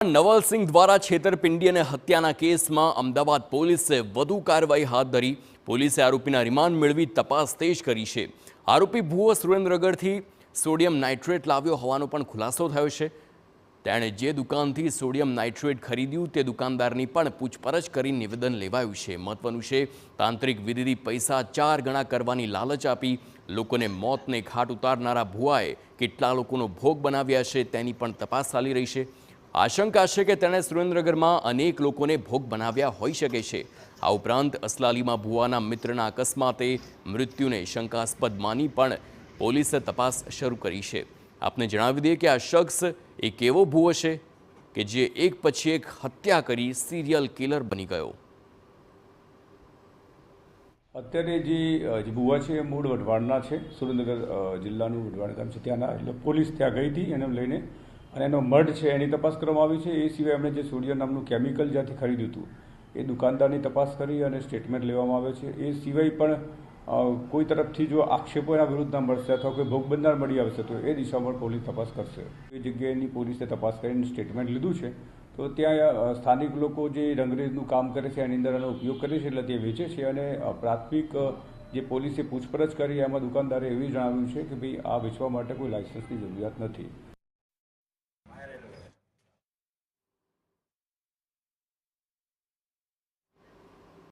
નવલસિંહ દ્વારા છેતરપિંડી અને હત્યાના કેસમાં અમદાવાદ પોલીસે વધુ કાર્યવાહી હાથ ધરી। પોલીસે આરોપીના રિમાન્ડ મેળવી તપાસ તેજ કરી છે। આરોપી ભુવો સુરેન્દ્રનગરથી સોડિયમ નાઇટ્રેટ લાવ્યો હોવાનો પણ ખુલાસો થયો છે। તેણે જે દુકાનથી સોડિયમ નાઇટ્રેટ ખરીદ્યું તે દુકાનદારની પણ પૂછપરછ કરી નિવેદન લેવાયું છે। મહત્વનું છે, તાંત્રિક વિધિથી પૈસા 4 ગણા કરવાની લાલચ આપી લોકોને મોતને ઘાટ ઉતારનારા ભુવાએ કેટલા લોકોનો ભોગ બનાવ્યા છે તેની પણ તપાસ ચાલી રહી છે। આશંકા છે કે તેણે સુરેન્દ્રનગરમાં અનેક લોકોને ભોગ બનાવ્યા હોઈ શકે છે। આ ઉપરાંત અસલાલીમાં ભુવાના મિત્રના અકસ્માતે મૃત્યુને શંકાસ્પદ માની પણ પોલીસે તપાસ શરૂ કરી છે। આપને જણાવી દઈએ કે આ શખ્સ એક એવો ભુવો છે કે જે એક પછી એક હત્યા કરી સિરિયલ કિલર બની ગયો। અત્યારે જે ભુવા છે એ મૂળ વઢવાણના છે, સુરેન્દ્રનગર જિલ્લાનું વઢવાણ ગામ છે ત્યાંના। એટલે પોલીસ ત્યાં ગઈ હતી એને લઈને અને એનો મર્ડ છે એની તપાસ કરવામાં આવી છે। એ સિવાય એમણે જે સોડિયમ નામનું કેમિકલ જ્યાંથી ખરીદ્યું હતું એ દુકાનદારની તપાસ કરી અને સ્ટેટમેન્ટ લેવામાં આવે છે। એ સિવાય પણ કોઈ તરફથી જો આક્ષેપો એના વિરુદ્ધના મળશે અથવા કોઈ ભોગ બનનાર મળી આવશે તો એ દિશામાં પણ પોલીસ તપાસ કરશે। એ જગ્યાએની પોલીસે તપાસ કરીને સ્ટેટમેન્ટ લીધું છે તો ત્યાં સ્થાનિક લોકો જે રંગરેજનું કામ કરે છે એની અંદર એનો ઉપયોગ કરે છે એટલે તે વેચે છે। અને પ્રાથમિક જે પોલીસે પૂછપરછ કરી એમાં દુકાનદારે એવી જણાવ્યું છે કે ભાઈ આ વેચવા માટે કોઈ લાયસન્સની જરૂરિયાત નથી।